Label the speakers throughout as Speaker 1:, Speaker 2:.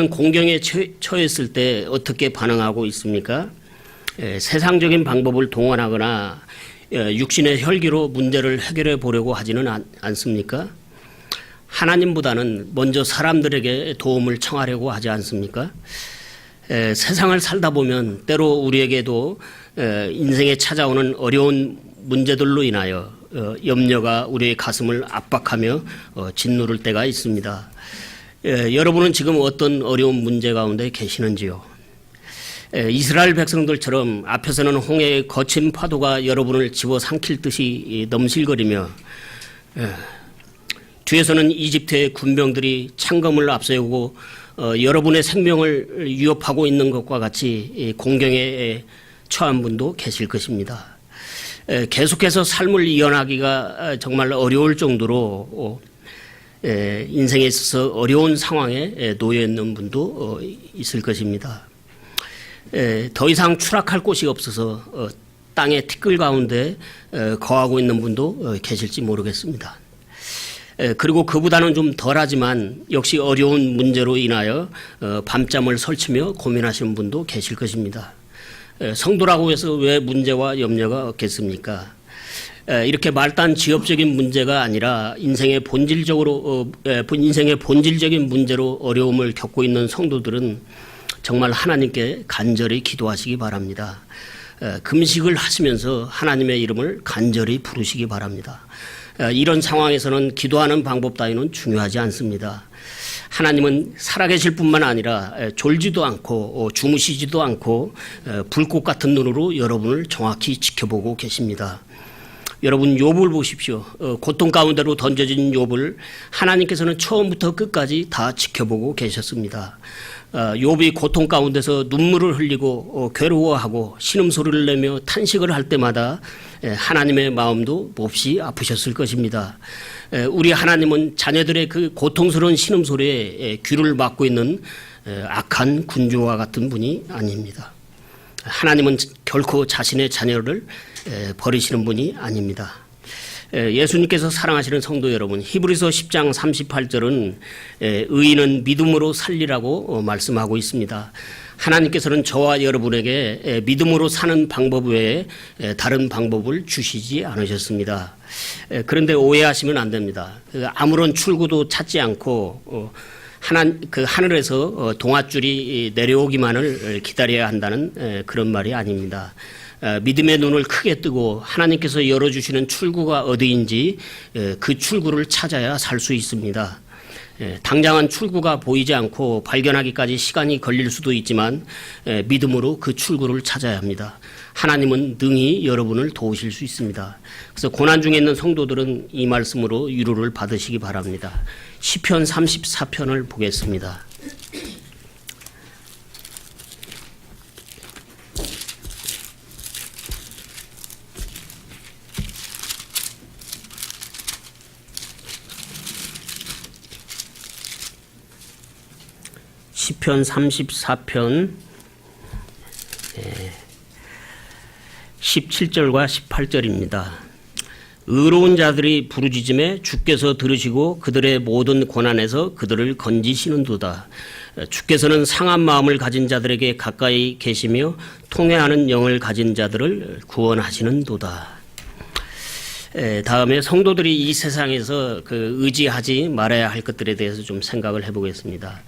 Speaker 1: 공경에 처했을 때 어떻게 반응하고 있습니까? 세상적인 방법을 동원하거나 육신의 혈기로 문제를 해결해 보려고 하지는 않습니까? 하나님보다는 먼저 사람들에게 도움을 청하려고 하지 않습니까? 세상을 살다 보면 때로 우리에게도 인생에 찾아오는 어려운 문제들로 인하여 염려가 우리의 가슴을 압박하며 짓누를 때가 있습니다. 여러분은 지금 어떤 어려운 문제 가운데 계시는지요? 이스라엘 백성들처럼 앞에서는 홍해의 거친 파도가 여러분을 집어삼킬 듯이 넘실거리며 뒤에서는 이집트의 군병들이 창검을 앞세우고 여러분의 생명을 위협하고 있는 것과 같이 공경에 처한 분도 계실 것입니다. 계속해서 삶을 이어나가기가 정말 어려울 정도로 인생에 있어서 어려운 상황에 놓여 있는 분도 있을 것입니다. 더 이상 추락할 곳이 없어서 땅의 티끌 가운데 거하고 있는 분도 계실지 모르겠습니다. 그리고 그보다는 좀 덜하지만 역시 어려운 문제로 인하여 밤잠을 설치며 고민하시는 분도 계실 것입니다. 성도라고 해서 왜 문제와 염려가 없겠습니까? 이렇게 말단 지엽적인 문제가 아니라 인생의 본질적인 문제로 어려움을 겪고 있는 성도들은 정말 하나님께 간절히 기도하시기 바랍니다. 금식을 하시면서 하나님의 이름을 간절히 부르시기 바랍니다. 이런 상황에서는 기도하는 방법 따위는 중요하지 않습니다. 하나님은 살아계실 뿐만 아니라 졸지도 않고 주무시지도 않고 불꽃 같은 눈으로 여러분을 정확히 지켜보고 계십니다. 여러분 욥을 보십시오. 고통 가운데로 던져진 욥을 하나님께서는 처음부터 끝까지 다 지켜보고 계셨습니다. 욥이 고통 가운데서 눈물을 흘리고 괴로워하고 신음소리를 내며 탄식을 할 때마다 하나님의 마음도 몹시 아프셨을 것입니다. 우리 하나님은 자녀들의 그 고통스러운 신음소리에 귀를 막고 있는 악한 군주와 같은 분이 아닙니다. 하나님은 결코 자신의 자녀를 버리시는 분이 아닙니다. 예수님께서 사랑하시는 성도 여러분, 히브리서 10장 38절은 의인은 믿음으로 살리라고 말씀하고 있습니다. 하나님께서는 저와 여러분에게 믿음으로 사는 방법 외에 다른 방법을 주시지 않으셨습니다. 그런데 오해하시면 안 됩니다. 아무런 출구도 찾지 않고 하늘에서 동아줄이 내려오기만을 기다려야 한다는 그런 말이 아닙니다. 믿음의 눈을 크게 뜨고 하나님께서 열어주시는 출구가 어디인지 그 출구를 찾아야 살 수 있습니다. 당장은 출구가 보이지 않고 발견하기까지 시간이 걸릴 수도 있지만 믿음으로 그 출구를 찾아야 합니다. 하나님은 능히 여러분을 도우실 수 있습니다. 그래서 고난 중에 있는 성도들은 이 말씀으로 위로를 받으시기 바랍니다. 시편 34편을 보겠습니다. 시편 34편 17절과 18절입니다. 의로운 자들이 부르짖음에 주께서 들으시고 그들의 모든 고난에서 그들을 건지시는도다. 주께서는 상한 마음을 가진 자들에게 가까이 계시며 통회하는 영을 가진 자들을 구원하시는도다. 다음에 성도들이 이 세상에서 의지하지 말아야 할 것들에 대해서 좀 생각을 해보겠습니다.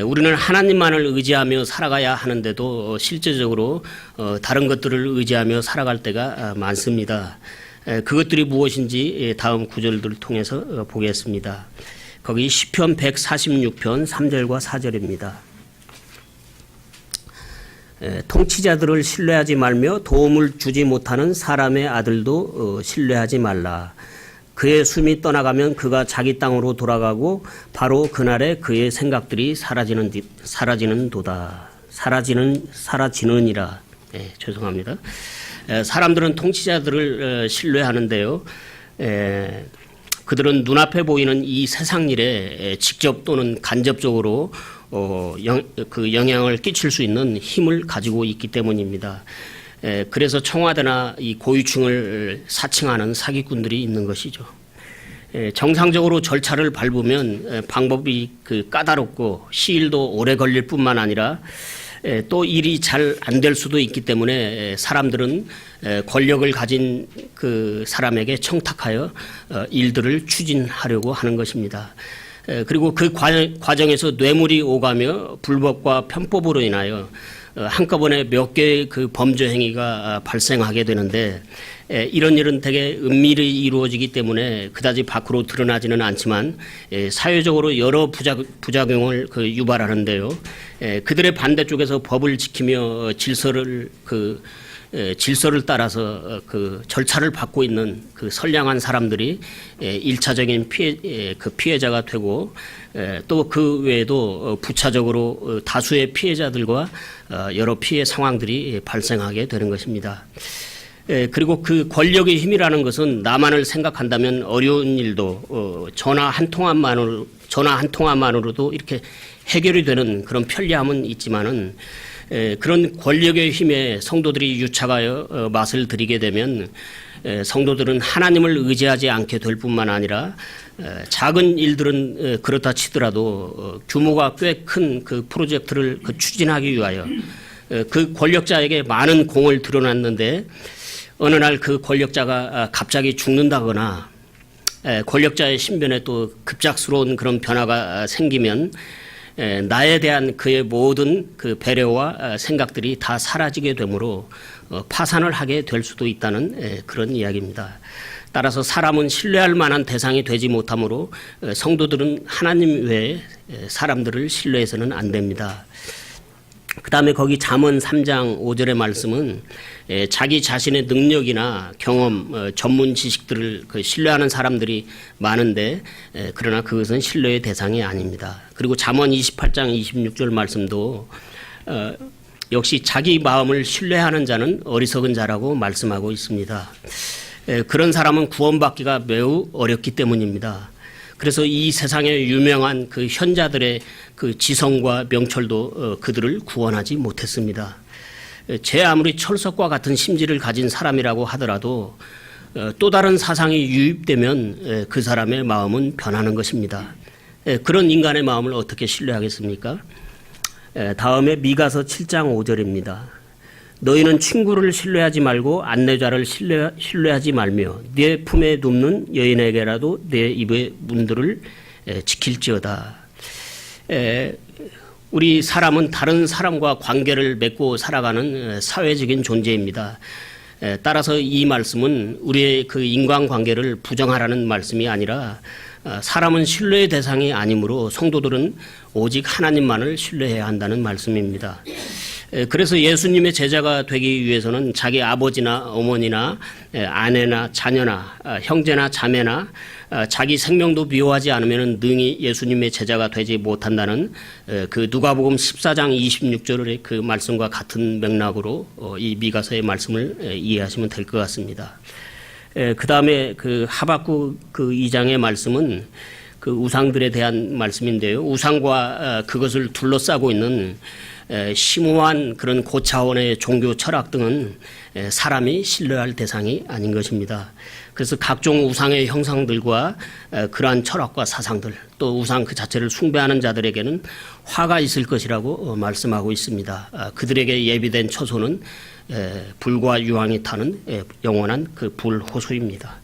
Speaker 1: 우리는 하나님만을 의지하며 살아가야 하는데도 실제적으로 다른 것들을 의지하며 살아갈 때가 많습니다. 그것들이 무엇인지 다음 구절들을 통해서 보겠습니다. 거기 시편 146편 3절과 4절입니다. 통치자들을 신뢰하지 말며 도움을 주지 못하는 사람의 아들도 신뢰하지 말라. 그의 숨이 떠나가면 그가 자기 땅으로 돌아가고 바로 그날에 그의 생각들이 사라지는도다. 사라지느니라. 죄송합니다. 사람들은 통치자들을 신뢰하는데요. 그들은 눈앞에 보이는 이 세상 일에 직접 또는 간접적으로 그 영향을 끼칠 수 있는 힘을 가지고 있기 때문입니다. 그래서 청와대나 이 고위층을 사칭하는 사기꾼들이 있는 것이죠. 정상적으로 절차를 밟으면 방법이 까다롭고 시일도 오래 걸릴 뿐만 아니라 또 일이 잘 안 될 수도 있기 때문에 사람들은 권력을 가진 그 사람에게 청탁하여 일들을 추진하려고 하는 것입니다. 그리고 그 과정에서 뇌물이 오가며 불법과 편법으로 인하여 한꺼번에 몇 개의 그 범죄 행위가 발생하게 되는데 이런 일은 대개 은밀히 이루어지기 때문에 그다지 밖으로 드러나지는 않지만 사회적으로 여러 부작용을 유발하는데요. 그들의 반대쪽에서 법을 지키며 질서를 따라서 그 절차를 받고 있는 그 선량한 사람들이 1차적인 피해자가 되고 또 그 외에도 부차적으로 다수의 피해자들과 여러 피해 상황들이 발생하게 되는 것입니다. 그리고 그 권력의 힘이라는 것은 나만을 생각한다면 어려운 일도 전화 한 통화만으로도 이렇게 해결이 되는 그런 편리함은 있지만은 그런 권력의 힘에 성도들이 유착하여 맛을 들이게 되면 성도들은 하나님을 의지하지 않게 될 뿐만 아니라 작은 일들은 그렇다 치더라도 규모가 꽤 큰 그 프로젝트를 추진하기 위하여 그 권력자에게 많은 공을 들여놨는데 어느 날 그 권력자가 갑자기 죽는다거나 권력자의 신변에 또 급작스러운 그런 변화가 생기면 나에 대한 그의 모든 그 배려와 생각들이 다 사라지게 되므로 파산을 하게 될 수도 있다는 그런 이야기입니다. 따라서 사람은 신뢰할 만한 대상이 되지 못하므로 성도들은 하나님 외에 사람들을 신뢰해서는 안 됩니다. 그 다음에 거기 잠언 3장 5절의 말씀은 자기 자신의 능력이나 경험, 전문 지식들을 신뢰하는 사람들이 많은데 그러나 그것은 신뢰의 대상이 아닙니다. 그리고 잠언 28장 26절 말씀도 역시 자기 마음을 신뢰하는 자는 어리석은 자라고 말씀하고 있습니다. 그런 사람은 구원받기가 매우 어렵기 때문입니다. 그래서 이 세상에 유명한 그 현자들의 그 지성과 명철도 그들을 구원하지 못했습니다. 제 아무리 철석과 같은 심지를 가진 사람이라고 하더라도 또 다른 사상이 유입되면 그 사람의 마음은 변하는 것입니다. 그런 인간의 마음을 어떻게 신뢰하겠습니까? 다음에 미가서 7장 5절입니다. 너희는 친구를 신뢰하지 말고 안내자를 신뢰하지 말며 네 품에 눕는 여인에게라도 네 입의 문들을 지킬지어다. 우리 사람은 다른 사람과 관계를 맺고 살아가는 사회적인 존재입니다. 따라서 이 말씀은 우리의 그 인간관계를 부정하라는 말씀이 아니라 사람은 신뢰의 대상이 아니므로 성도들은 오직 하나님만을 신뢰해야 한다는 말씀입니다. 그래서 예수님의 제자가 되기 위해서는 자기 아버지나 어머니나 아내나 자녀나 형제나 자매나 자기 생명도 미워하지 않으면 능히 예수님의 제자가 되지 못한다는 그 누가복음 14장 26절의 그 말씀과 같은 맥락으로 이 미가서의 말씀을 이해하시면 될 것 같습니다. 그 다음에 그 하박국 그 2장의 말씀은 그 우상들에 대한 말씀인데요. 우상과 그것을 둘러싸고 있는 심오한 그런 고차원의 종교 철학 등은 사람이 신뢰할 대상이 아닌 것입니다. 그래서 각종 우상의 형상들과 그러한 철학과 사상들 또 우상 그 자체를 숭배하는 자들에게는 화가 있을 것이라고 말씀하고 있습니다. 그들에게 예비된 처소는 불과 유황이 타는 영원한 그 불호수입니다.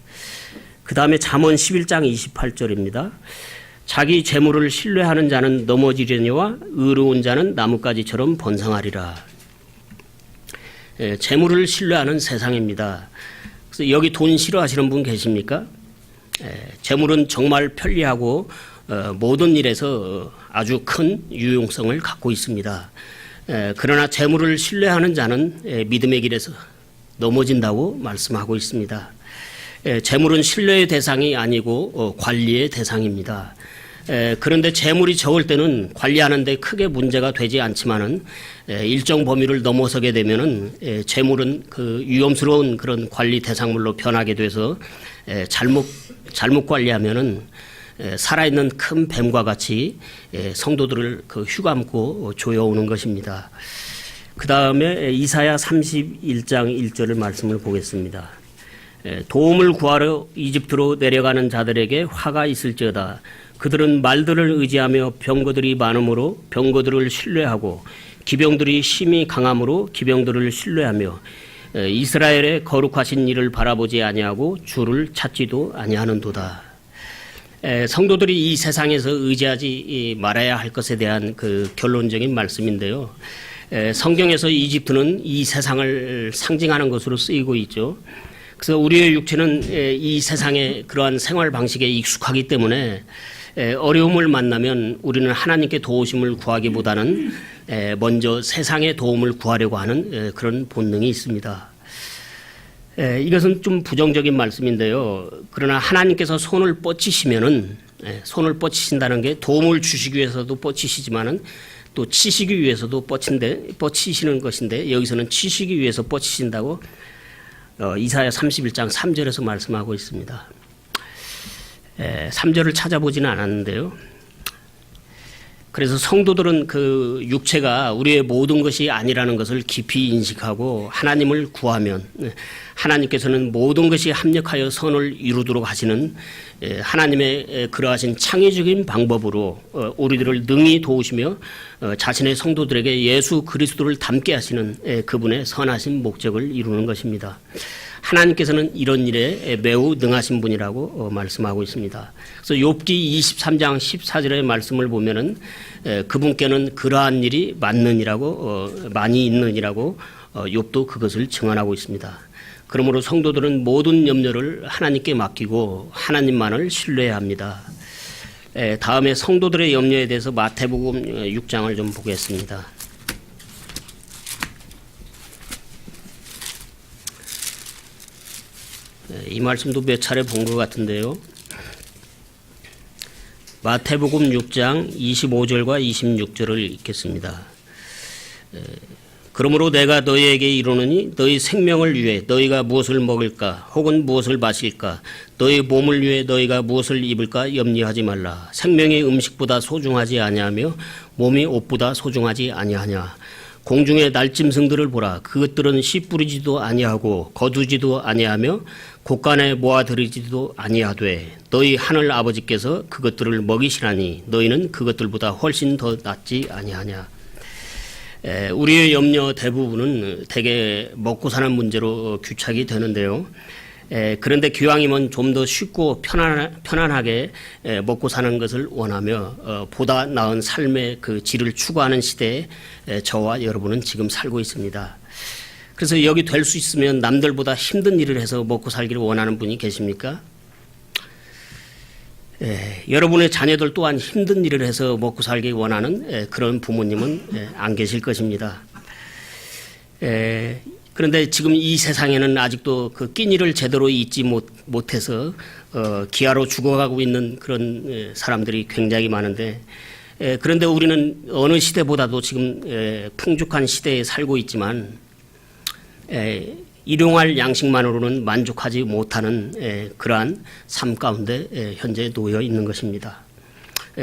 Speaker 1: 그 다음에 잠언 11장 28절입니다. 자기 재물을 신뢰하는 자는 넘어지려니와 의로운 자는 나뭇가지처럼 번성하리라. 재물을 신뢰하는 세상입니다. 그래서 여기 돈 싫어하시는 분 계십니까? 재물은 정말 편리하고 모든 일에서 아주 큰 유용성을 갖고 있습니다. 그러나 재물을 신뢰하는 자는 믿음의 길에서 넘어진다고 말씀하고 있습니다. 재물은 신뢰의 대상이 아니고 관리의 대상입니다. 그런데 재물이 적을 때는 관리하는데 크게 문제가 되지 않지만은 일정 범위를 넘어서게 되면은 재물은 그 위험스러운 그런 관리 대상물로 변하게 돼서 잘못 관리하면은 살아있는 큰 뱀과 같이 성도들을 그 휘감고 조여오는 것입니다. 그 다음에 이사야 31장 1절의 말씀을 보겠습니다. 도움을 구하러 이집트로 내려가는 자들에게 화가 있을지어다. 그들은 말들을 의지하며 병거들이 많음으로 병거들을 신뢰하고 기병들이 힘이 강함으로 기병들을 신뢰하며 이스라엘의 거룩하신 이를 바라보지 아니하고 주를 찾지도 아니하는도다. 성도들이 이 세상에서 의지하지 말아야 할 것에 대한 그 결론적인 말씀인데요. 성경에서 이집트는 이 세상을 상징하는 것으로 쓰이고 있죠. 그래서 우리의 육체는 이 세상의 그러한 생활 방식에 익숙하기 때문에 어려움을 만나면 우리는 하나님께 도우심을 구하기보다는 먼저 세상의 도움을 구하려고 하는 그런 본능이 있습니다. 이것은 좀 부정적인 말씀인데요. 그러나 하나님께서 손을 뻗치시면은 손을 뻗치신다는 게 도움을 주시기 위해서도 뻗치시지만은 또 치시기 위해서도 뻗치시는 것인데 여기서는 치시기 위해서 뻗치신다고 이사야 31장 3절에서 말씀하고 있습니다. 3절을 찾아보지는 않았는데요. 그래서 성도들은 그 육체가 우리의 모든 것이 아니라는 것을 깊이 인식하고 하나님을 구하면 하나님께서는 모든 것이 합력하여 선을 이루도록 하시는 하나님의 그러하신 창의적인 방법으로 우리들을 능히 도우시며 자신의 성도들에게 예수 그리스도를 닮게 하시는 그분의 선하신 목적을 이루는 것입니다. 하나님께서는 이런 일에 매우 능하신 분이라고 말씀하고 있습니다. 그래서 욥기 23장 14절의 말씀을 보면은 그분께는 그러한 일이 많느니라고 많이 있느니라고 욥도 그것을 증언하고 있습니다. 그러므로 성도들은 모든 염려를 하나님께 맡기고 하나님만을 신뢰해야 합니다. 다음에 성도들의 염려에 대해서 마태복음 6장을 좀 보겠습니다. 이 말씀도 몇 차례 본 것 같은데요. 마태복음 6장 25절과 26절을 읽겠습니다. 그러므로 내가 너희에게 이르노니 너희 생명을 위해 너희가 무엇을 먹을까 혹은 무엇을 마실까 너희 몸을 위해 너희가 무엇을 입을까 염려하지 말라. 생명이 음식보다 소중하지 아니하며 몸이 옷보다 소중하지 아니하냐. 공중의 날짐승들을 보라. 그것들은 씨 뿌리지도 아니하고 거두지도 아니하며 곳간에 모아들이지도 아니하되 너희 하늘 아버지께서 그것들을 먹이시라니 너희는 그것들보다 훨씬 더 낫지 아니하냐. 우리의 염려 대부분은 대개 먹고 사는 문제로 규착이 되는데요. 그런데 기왕이면 좀 더 쉽고 편안하게 먹고 사는 것을 원하며 보다 나은 삶의 그 질을 추구하는 시대에 저와 여러분은 지금 살고 있습니다. 그래서 여기 될 수 있으면 남들보다 힘든 일을 해서 먹고 살기를 원하는 분이 계십니까? 여러분의 자녀들 또한 힘든 일을 해서 먹고 살기 원하는 그런 부모님은 안 계실 것입니다. 그런데 지금 이 세상에는 아직도 그 끼니를 제대로 잊지 못해서 기아로 죽어가고 있는 그런 사람들이 굉장히 많은데 그런데 우리는 어느 시대보다도 지금 풍족한 시대에 살고 있지만 일용할 양식만으로는 만족하지 못하는 그러한 삶 가운데 현재 놓여 있는 것입니다.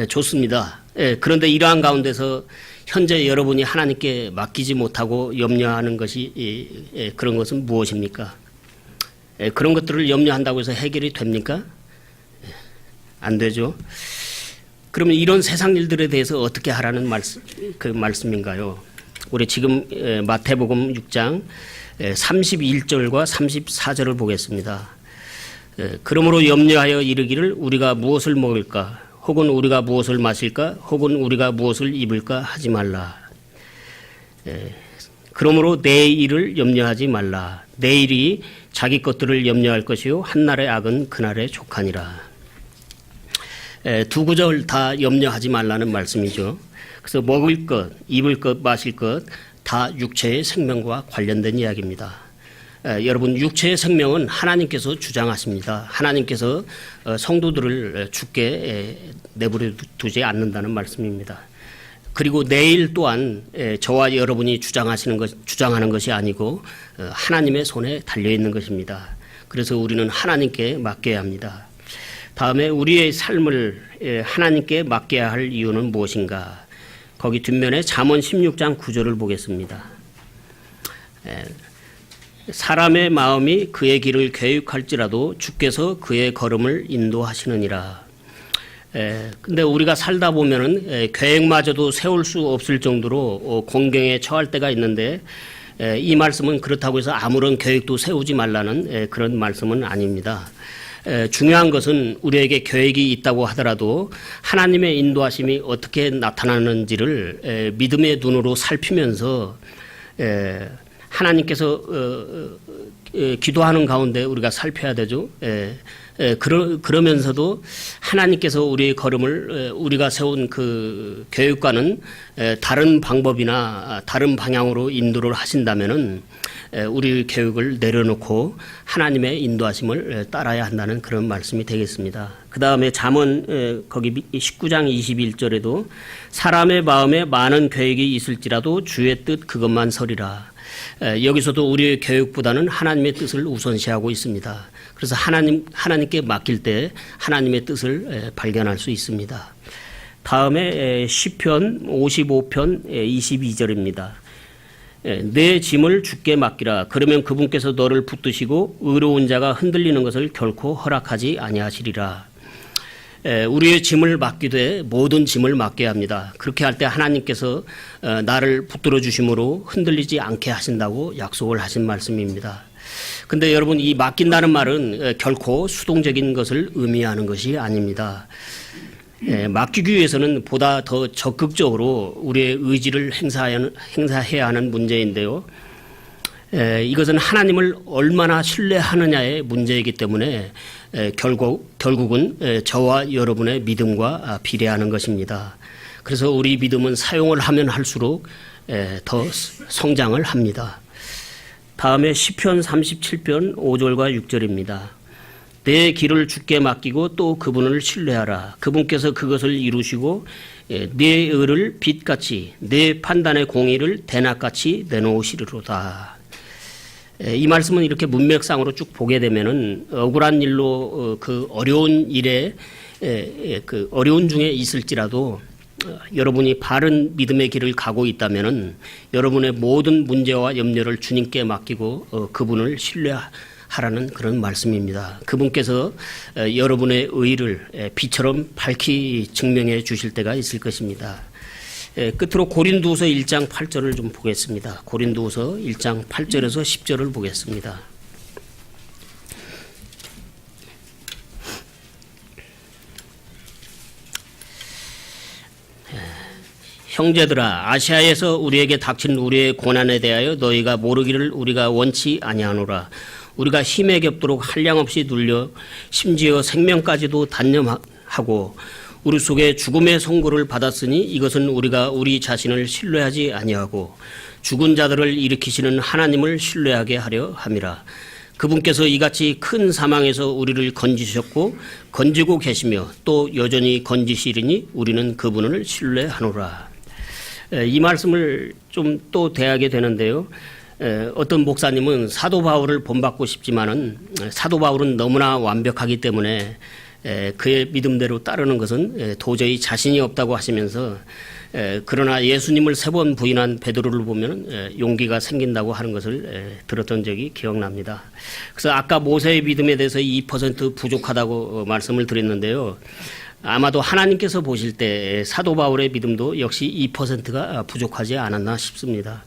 Speaker 1: 좋습니다. 그런데 이러한 가운데서 현재 여러분이 하나님께 맡기지 못하고 염려하는 것이 그런 것은 무엇입니까? 그런 것들을 염려한다고 해서 해결이 됩니까? 안 되죠. 그러면 이런 세상 일들에 대해서 어떻게 하라는 말씀인가요? 우리 지금 마태복음 6장 31절과 34절을 보겠습니다. 그러므로 염려하여 이르기를 우리가 무엇을 먹을까 혹은 우리가 무엇을 마실까 혹은 우리가 무엇을 입을까 하지 말라. 그러므로 내일을 염려하지 말라. 내일이 자기 것들을 염려할 것이요 한날의 악은 그날의 족하니라. 두 구절 다 염려하지 말라는 말씀이죠. 그래서 먹을 것, 입을 것, 마실 것 다 육체의 생명과 관련된 이야기입니다. 여러분 육체의 생명은 하나님께서 주장하십니다. 하나님께서 성도들을 죽게 내버려 두지 않는다는 말씀입니다. 그리고 내일 또한 저와 여러분이 주장하는 것이 아니고 하나님의 손에 달려있는 것입니다. 그래서 우리는 하나님께 맡겨야 합니다. 다음에 우리의 삶을 하나님께 맡겨야 할 이유는 무엇인가? 거기 뒷면에 잠언 16장 9절을 보겠습니다. 사람의 마음이 그의 길을 계획할지라도 주께서 그의 걸음을 인도하시느니라. 근데 우리가 살다 보면은 계획마저도 세울 수 없을 정도로 공경에 처할 때가 있는데 이 말씀은 그렇다고 해서 아무런 계획도 세우지 말라는 그런 말씀은 아닙니다. 중요한 것은 우리에게 계획이 있다고 하더라도 하나님의 인도하심이 어떻게 나타나는지를 믿음의 눈으로 살피면서 하나님께서 기도하는 가운데 우리가 살펴야 되죠. 그러면서도 하나님께서 우리의 걸음을 우리가 세운 그 계획과는 다른 방법이나 다른 방향으로 인도를 하신다면은 우리 계획을 내려놓고 하나님의 인도하심을 따라야 한다는 그런 말씀이 되겠습니다. 그 다음에 잠언 거기 19장 21절에도 사람의 마음에 많은 계획이 있을지라도 주의 뜻 그것만 서리라. 여기서도 우리의 계획보다는 하나님의 뜻을 우선시하고 있습니다. 그래서 하나님께 맡길 때 하나님의 뜻을 발견할 수 있습니다. 다음에 시편 55편 22절입니다. 내 짐을 주께 맡기라. 그러면 그분께서 너를 붙드시고 의로운 자가 흔들리는 것을 결코 허락하지 아니하시리라. 우리의 짐을 맡기되 모든 짐을 맡겨야 합니다. 그렇게 할 때 하나님께서 나를 붙들어 주심으로 흔들리지 않게 하신다고 약속을 하신 말씀입니다. 근데 여러분, 이 맡긴다는 말은 결코 수동적인 것을 의미하는 것이 아닙니다. 맡기기 위해서는 보다 더 적극적으로 우리의 의지를 행사해야 하는 문제인데요. 이것은 하나님을 얼마나 신뢰하느냐의 문제이기 때문에 결국은 저와 여러분의 믿음과 비례하는 것입니다. 그래서 우리 믿음은 사용을 하면 할수록 더 성장을 합니다. 다음에 시편 37편 5절과 6절입니다. 내 길을 주께 맡기고 또 그분을 신뢰하라. 그분께서 그것을 이루시고 내 의를 빛같이 내 판단의 공의를 대낮같이 내놓으시리로다. 이 말씀은 이렇게 문맥상으로 쭉 보게 되면은 억울한 일로 그 어려운 일에 그 어려운 중에 있을지라도 여러분이 바른 믿음의 길을 가고 있다면은 여러분의 모든 문제와 염려를 주님께 맡기고 그분을 신뢰하라는 그런 말씀입니다. 그분께서 여러분의 의를 빛처럼 밝히 증명해 주실 때가 있을 것입니다. 끝으로 고린도후서 1장 8절을 좀 보겠습니다. 고린도후서 1장 8절에서 10절을 보겠습니다. 형제들아, 아시아에서 우리에게 닥친 우리의 고난에 대하여 너희가 모르기를 우리가 원치 아니하노라. 우리가 힘에 겹도록 한량없이 눌려 심지어 생명까지도 단념하고 우리 속에 죽음의 선고를 받았으니 이것은 우리가 우리 자신을 신뢰하지 아니하고 죽은 자들을 일으키시는 하나님을 신뢰하게 하려 함이라. 그분께서 이같이 큰 사망에서 우리를 건지셨고 건지고 계시며 또 여전히 건지시리니 우리는 그분을 신뢰하노라. 이 말씀을 좀 또 대하게 되는데요. 어떤 목사님은 사도 바울을 본받고 싶지만은 사도 바울은 너무나 완벽하기 때문에 그의 믿음대로 따르는 것은 도저히 자신이 없다고 하시면서 그러나 예수님을 3번 부인한 베드로를 보면 용기가 생긴다고 하는 것을 들었던 적이 기억납니다. 그래서 아까 모세의 믿음에 대해서 2% 부족하다고 말씀을 드렸는데요. 아마도 하나님께서 보실 때 사도 바울의 믿음도 역시 2%가 부족하지 않았나 싶습니다.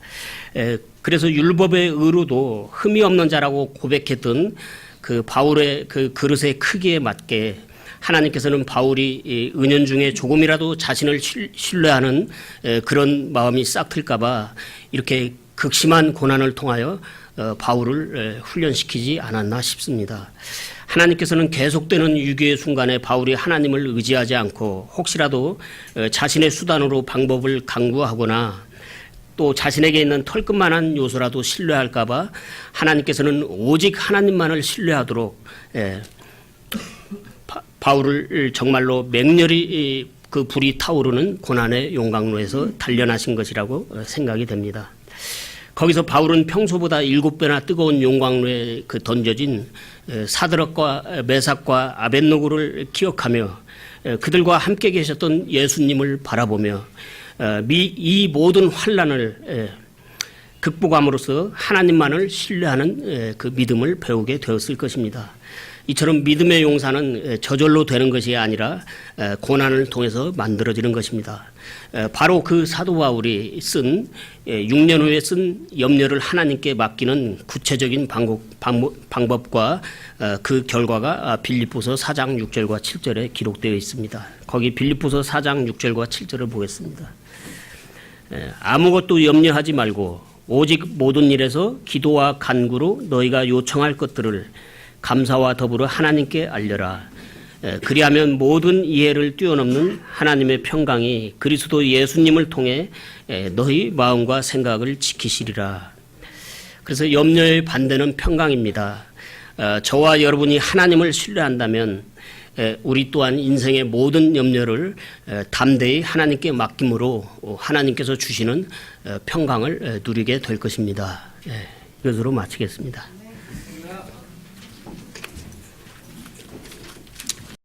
Speaker 1: 그래서 율법의 의로도 흠이 없는 자라고 고백했던 그 바울의 그 그릇의 크기에 맞게 하나님께서는 바울이 은연중에 조금이라도 자신을 신뢰하는 그런 마음이 싹틀까봐 이렇게 극심한 고난을 통하여 바울을 훈련시키지 않았나 싶습니다. 하나님께서는 계속되는 위기의 순간에 바울이 하나님을 의지하지 않고 혹시라도 자신의 수단으로 방법을 강구하거나 또 자신에게 있는 털끝만한 요소라도 신뢰할까봐 하나님께서는 오직 하나님만을 신뢰하도록 바울을 정말로 맹렬히 그 불이 타오르는 고난의 용광로에서 단련하신 것이라고 생각이 됩니다. 거기서 바울은 평소보다 7배나 뜨거운 용광로에 그 던져진 사드락과 메삭과 아벳노고를 기억하며 그들과 함께 계셨던 예수님을 바라보며 이 모든 환난을 극복함으로써 하나님만을 신뢰하는 그 믿음을 배우게 되었을 것입니다. 이처럼 믿음의 용사는 저절로 되는 것이 아니라 고난을 통해서 만들어지는 것입니다. 바로 그 사도 바울이 쓴 6년 후에 쓴 염려를 하나님께 맡기는 구체적인 방법과 그 결과가 빌립보서 4장 6절과 7절에 기록되어 있습니다. 거기 빌립보서 4장 6절과 7절을 보겠습니다. 아무것도 염려하지 말고 오직 모든 일에서 기도와 간구로 너희가 요청할 것들을 감사와 더불어 하나님께 알려라. 그리하면 모든 이해를 뛰어넘는 하나님의 평강이 그리스도 예수님을 통해 너희 마음과 생각을 지키시리라. 그래서 염려의 반대는 평강입니다. 저와 여러분이 하나님을 신뢰한다면 우리 또한 인생의 모든 염려를 담대히 하나님께 맡김으로 하나님께서 주시는 평강을 누리게 될 것입니다. 이것으로 마치겠습니다.